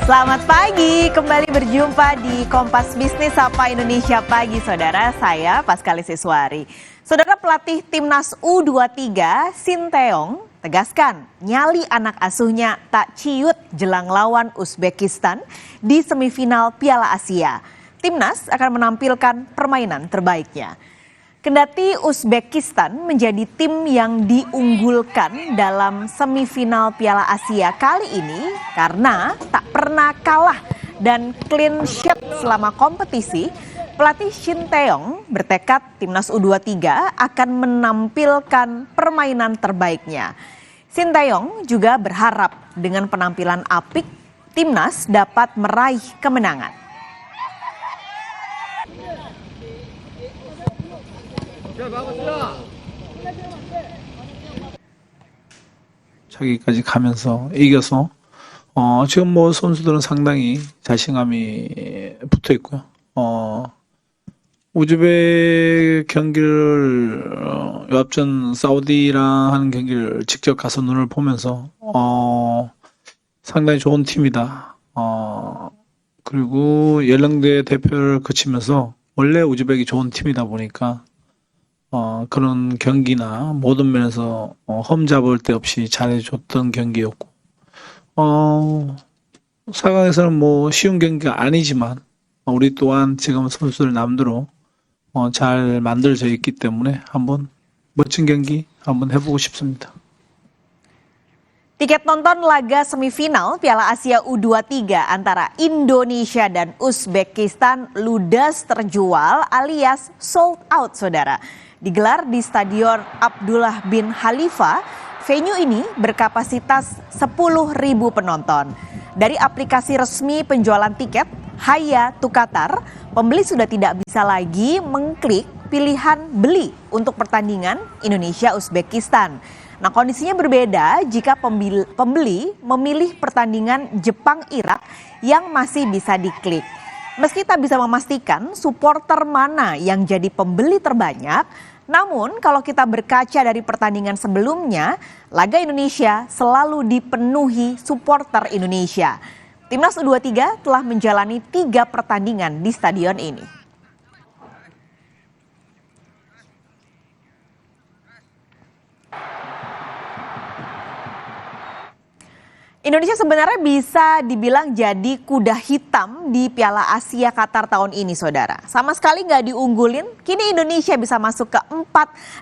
Selamat pagi, kembali berjumpa di Kompas Bisnis Sapa Indonesia Pagi, Saudara. Saya Paskalis Iswari. Saudara, pelatih Timnas U23 Sinteyong tegaskan nyali anak asuhnya tak ciut jelang lawan Uzbekistan di semifinal Piala Asia. Timnas akan menampilkan permainan terbaiknya. Kendati Uzbekistan menjadi tim yang diunggulkan dalam semifinal Piala Asia kali ini karena tak pernah kalah dan clean sheet selama kompetisi, pelatih Sinteyong bertekad Timnas U23 akan menampilkan permainan terbaiknya. Sinteyong juga berharap dengan penampilan apik, Timnas dapat meraih kemenangan. 저기까지 가면서 이겨서 지금 뭐 선수들은 상당히 자신감이 붙어 있고요. 우즈벡 경기를 요 앞전 사우디랑 하는 경기를 직접 가서 눈을 보면서 상당히 좋은 팀이다. 그리고 연령대 대표를 거치면서 원래 우즈벡이 좋은 팀이다 보니까 그런 경기나 모든 면에서 험잡을 데 없이 잘해줬던 경기였고 4강에서는 뭐 쉬운 경기가 아니지만 우리 또한 지금 선수들 남대로 잘 만들어져 있기 때문에 한번 멋진 경기 한번 해보고 싶습니다. Tiket nonton laga semifinal Piala Asia U23 antara Indonesia dan Uzbekistan ludes terjual alias sold out, Saudara. Digelar di Stadion Abdullah bin Khalifa, venue ini berkapasitas 10.000 penonton. Dari aplikasi resmi penjualan tiket, Haya Tukatar, pembeli sudah tidak bisa lagi mengklik pilihan beli untuk pertandingan Indonesia-Uzbekistan. Nah, kondisinya berbeda jika pembeli memilih pertandingan Jepang-Irak yang masih bisa diklik. Meski tak bisa memastikan supporter mana yang jadi pembeli terbanyak, namun kalau kita berkaca dari pertandingan sebelumnya, laga Indonesia selalu dipenuhi supporter Indonesia. Timnas U23 telah menjalani 3 pertandingan di stadion ini. Indonesia sebenarnya bisa dibilang jadi kuda hitam di Piala Asia Qatar tahun ini, Saudara. Sama sekali nggak diunggulin, kini Indonesia bisa masuk ke 4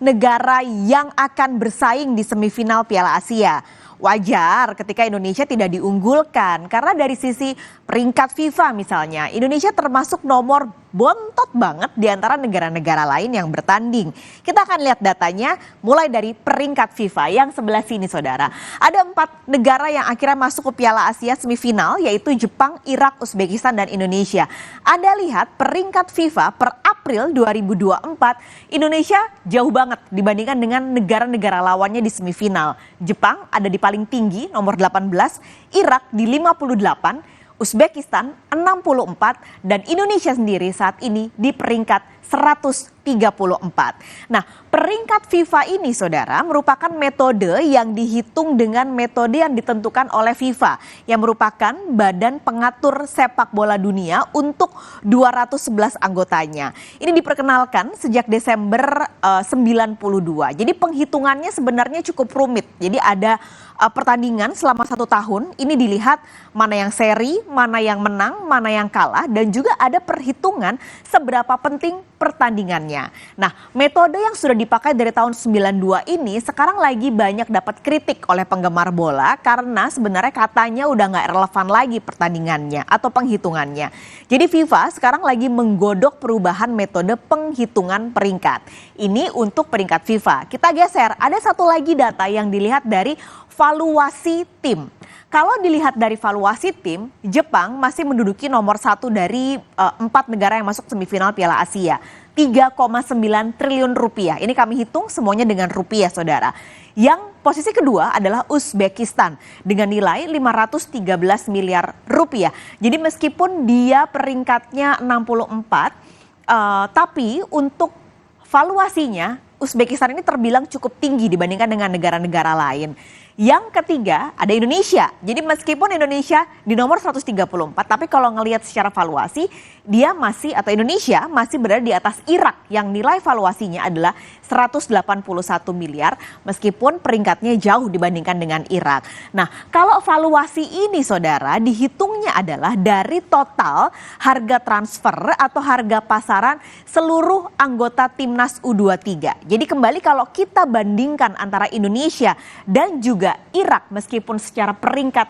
negara yang akan bersaing di semifinal Piala Asia. Wajar ketika Indonesia tidak diunggulkan, karena dari sisi peringkat FIFA misalnya, Indonesia termasuk nomor bontot banget di antara negara-negara lain yang bertanding. Kita akan lihat datanya mulai dari peringkat FIFA yang sebelah sini, Saudara. Ada 4 negara yang akhirnya masuk ke Piala Asia semifinal, yaitu Jepang, Irak, Uzbekistan, dan Indonesia. Anda lihat peringkat FIFA per April 2024, Indonesia jauh banget dibandingkan dengan negara-negara lawannya di semifinal. Jepang ada di paling tinggi, nomor 18, Irak di 58, Uzbekistan 64, dan Indonesia sendiri saat ini di peringkat 134. Nah, peringkat FIFA ini, Saudara, merupakan metode yang dihitung dengan metode yang ditentukan oleh FIFA, yang merupakan badan pengatur sepak bola dunia untuk 211 anggotanya. Ini diperkenalkan sejak Desember 92. Jadi penghitungannya sebenarnya cukup rumit. Jadi ada pertandingan selama 1 tahun, ini dilihat mana yang seri, mana yang menang, mana yang kalah, dan juga ada perhitungan seberapa penting pertandingannya. Nah, metode yang sudah dipakai dari tahun 92 ini sekarang lagi banyak dapat kritik oleh penggemar bola karena sebenarnya katanya udah nggak relevan lagi pertandingannya atau penghitungannya. Jadi FIFA sekarang lagi menggodok perubahan metode penghitungan peringkat. Ini untuk peringkat FIFA. Kita geser, ada satu lagi data yang dilihat dari valuasi tim. Kalau dilihat dari valuasi tim, Jepang masih menduduki nomor 1 dari 4 negara yang masuk semifinal Piala Asia. 3,9 triliun rupiah. Ini kami hitung semuanya dengan rupiah, Saudara. Yang posisi kedua adalah Uzbekistan dengan nilai 513 miliar rupiah. Jadi meskipun dia peringkatnya 64, tapi untuk valuasinya Uzbekistan ini terbilang cukup tinggi dibandingkan dengan negara-negara lain. Yang ketiga ada Indonesia. Jadi meskipun Indonesia di nomor 134, tapi kalau ngelihat secara valuasi dia masih atau Indonesia masih berada di atas Irak yang nilai valuasinya adalah 181 miliar meskipun peringkatnya jauh dibandingkan dengan Irak. Nah, kalau valuasi ini saudara dihitungnya adalah dari total harga transfer atau harga pasaran seluruh anggota Timnas U23. Jadi kembali kalau kita bandingkan antara Indonesia dan juga Irak meskipun secara peringkat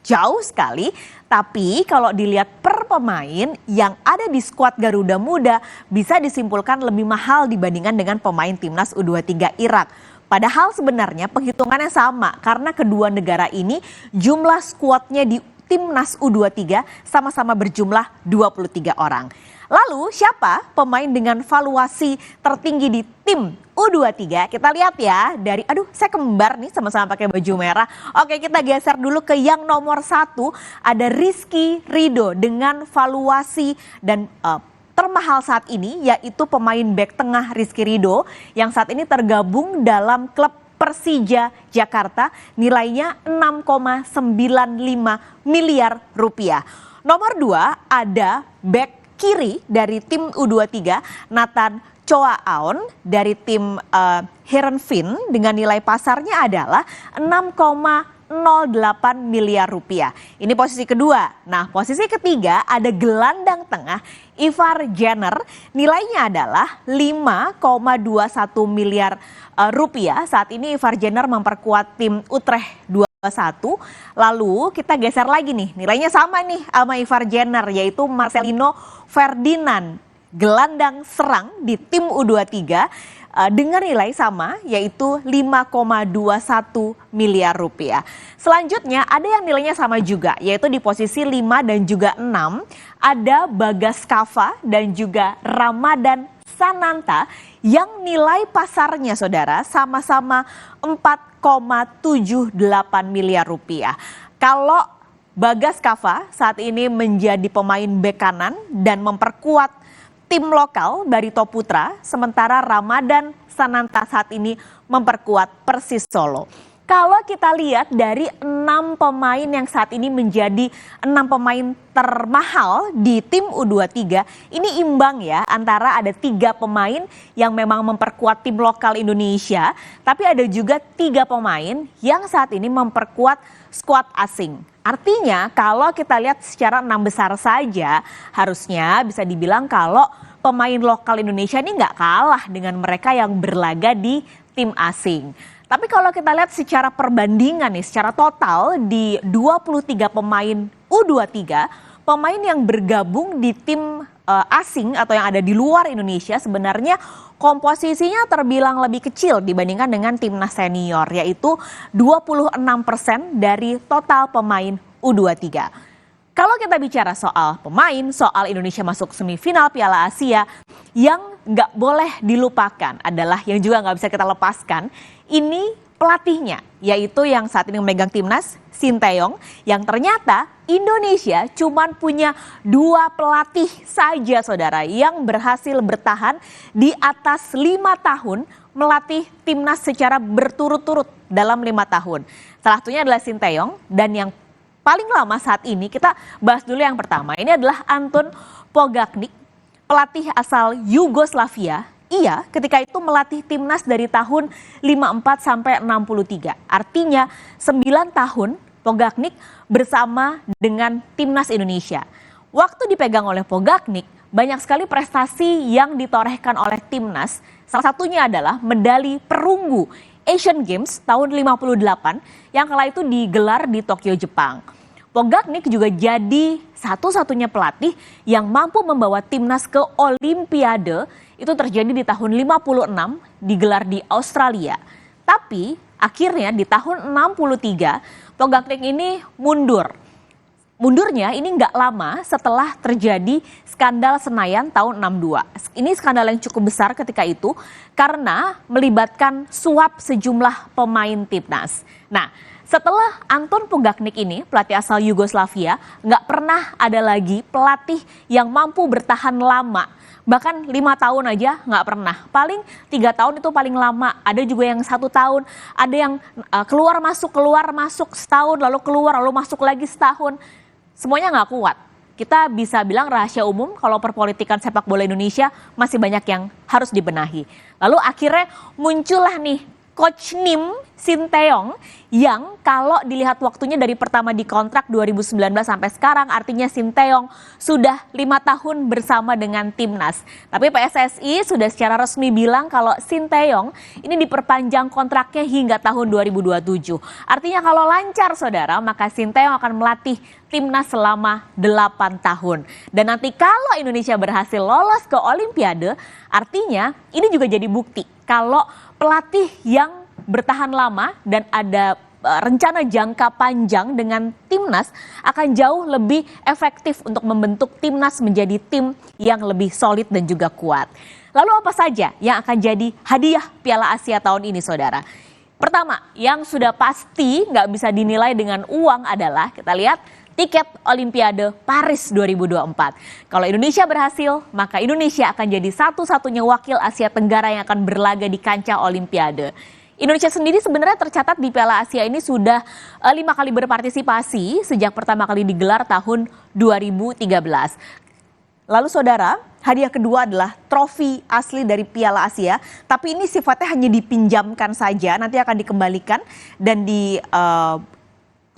jauh sekali, tapi kalau dilihat per pemain yang ada di skuad Garuda Muda bisa disimpulkan lebih mahal dibandingkan dengan pemain Timnas U23 Irak. Padahal sebenarnya penghitungannya sama karena kedua negara ini jumlah skuadnya di Timnas U23 sama-sama berjumlah 23 orang. Lalu siapa pemain dengan valuasi tertinggi di tim U23? Kita lihat ya dari, saya kembar nih sama-sama pakai baju merah. Oke, kita geser dulu ke yang nomor 1, ada Rizky Ridho dengan valuasi dan termahal saat ini yaitu pemain bek tengah Rizky Ridho yang saat ini tergabung dalam klub Persija Jakarta, nilainya 6,95 miliar rupiah. Nomor 2 ada bek kiri dari tim U23 Nathan Choa Aon dari tim Heerenveen dengan nilai pasarnya adalah 6,08 miliar rupiah. Ini posisi kedua. Nah, posisi ketiga ada gelandang tengah Ivar Jenner, nilainya adalah 5,21 miliar rupiah. Saat ini Ivar Jenner memperkuat tim Utrecht 21. Lalu kita geser lagi nih, nilainya sama nih sama Ivar Jenner yaitu Marcelino Ferdinand, gelandang serang di tim U23 dengan nilai sama yaitu 5,21 miliar rupiah. Selanjutnya ada yang nilainya sama juga yaitu di posisi 5 dan juga 6 ada Bagas Kava dan juga Ramadan Sananta yang nilai pasarnya saudara sama-sama 4,78 miliar rupiah. Kalau Bagas Kava saat ini menjadi pemain bek kanan dan memperkuat tim lokal Barito Putra, sementara Ramadan Sananta saat ini memperkuat Persis Solo. Kalau kita lihat dari 6 pemain yang saat ini menjadi 6 pemain termahal di tim U23, ini imbang ya antara ada 3 pemain yang memang memperkuat tim lokal Indonesia, tapi ada juga 3 pemain yang saat ini memperkuat skuad asing. Artinya kalau kita lihat secara 6 besar saja, harusnya bisa dibilang kalau pemain lokal Indonesia ini nggak kalah dengan mereka yang berlaga di tim asing. Tapi kalau kita lihat secara perbandingan nih, secara total di 23 pemain U23, pemain yang bergabung di tim asing atau yang ada di luar Indonesia sebenarnya komposisinya terbilang lebih kecil dibandingkan dengan timnas senior, yaitu 26% dari total pemain U23. Kalau kita bicara soal pemain, soal Indonesia masuk semifinal Piala Asia, yang nggak boleh dilupakan adalah yang juga nggak bisa kita lepaskan, ini pelatihnya, yaitu yang saat ini memegang timnas, Sinteyong, yang ternyata Indonesia cuma punya 2 pelatih saja saudara yang berhasil bertahan di atas 5 tahun melatih timnas secara berturut-turut dalam 5 tahun. Salah satunya adalah Sinteyong dan yang paling lama saat ini kita bahas dulu yang pertama. Ini adalah Anton Pogacnik, pelatih asal Yugoslavia. Ia ketika itu melatih timnas dari tahun 54 sampai 63. Artinya 9 tahun Pogacnik bersama dengan timnas Indonesia. Waktu dipegang oleh Pogacnik, banyak sekali prestasi yang ditorehkan oleh timnas. Salah satunya adalah medali perunggu Asian Games tahun 58 yang kala itu digelar di Tokyo, Jepang. Pogacnik juga jadi satu-satunya pelatih yang mampu membawa timnas ke Olimpiade. Itu terjadi di tahun 56 digelar di Australia. Tapi akhirnya di tahun 63 Pogacnik ini mundur. Mundurnya ini nggak lama setelah terjadi skandal Senayan tahun 62. Ini skandal yang cukup besar ketika itu karena melibatkan suap sejumlah pemain timnas. Nah, setelah Anton Pogacnik ini, pelatih asal Yugoslavia, nggak pernah ada lagi pelatih yang mampu bertahan lama Bahkan 5 tahun aja nggak pernah. Paling 3 tahun itu paling lama. Ada juga yang 1 tahun. Ada yang keluar masuk setahun, lalu keluar lalu masuk lagi setahun. Semuanya nggak kuat. Kita bisa bilang rahasia umum kalau perpolitikan sepak bola Indonesia masih banyak yang harus dibenahi. Lalu akhirnya muncullah nih Coach Nim Sinteyong yang kalau dilihat waktunya dari pertama dikontrak 2019 sampai sekarang, artinya Sinteyong sudah 5 tahun bersama dengan timnas. Tapi PSSI sudah secara resmi bilang kalau Sinteyong ini diperpanjang kontraknya hingga tahun 2027. Artinya kalau lancar saudara, maka Sinteyong akan melatih timnas selama 8 tahun. Dan nanti kalau Indonesia berhasil lolos ke Olimpiade, artinya ini juga jadi bukti kalau pelatih yang bertahan lama dan ada rencana jangka panjang dengan timnas akan jauh lebih efektif untuk membentuk timnas menjadi tim yang lebih solid dan juga kuat. Lalu apa saja yang akan jadi hadiah Piala Asia tahun ini saudara? Pertama, yang sudah pasti nggak bisa dinilai dengan uang adalah kita lihat tiket Olimpiade Paris 2024. Kalau Indonesia berhasil, maka Indonesia akan jadi satu-satunya wakil Asia Tenggara yang akan berlaga di kancah Olimpiade. Indonesia sendiri sebenarnya tercatat di Piala Asia ini sudah 5 kali berpartisipasi sejak pertama kali digelar tahun 2013. Lalu saudara, hadiah kedua adalah trofi asli dari Piala Asia, tapi ini sifatnya hanya dipinjamkan saja, nanti akan dikembalikan dan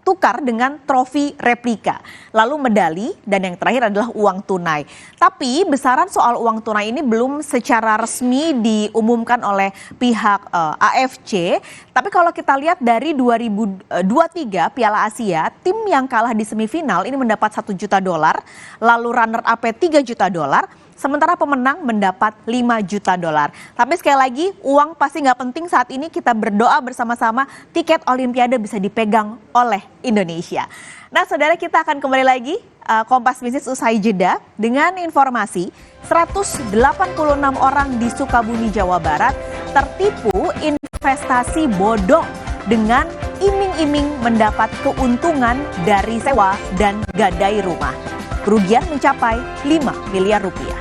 tukar dengan trofi replika, lalu medali, dan yang terakhir adalah uang tunai. Tapi besaran soal uang tunai ini belum secara resmi diumumkan oleh pihak AFC. Tapi kalau kita lihat dari 2023 Piala Asia, tim yang kalah di semifinal ini mendapat $1 juta, lalu runner up $3 juta, sementara pemenang mendapat $5 juta. Tapi sekali lagi, uang pasti nggak penting saat ini. Kita berdoa bersama-sama tiket Olimpiade bisa dipegang oleh Indonesia. Nah saudara, kita akan kembali lagi Kompas Bisnis usai jeda dengan informasi 186 orang di Sukabumi, Jawa Barat tertipu investasi bodong dengan iming-iming mendapat keuntungan dari sewa dan gadai rumah. Kerugian mencapai 5 miliar rupiah.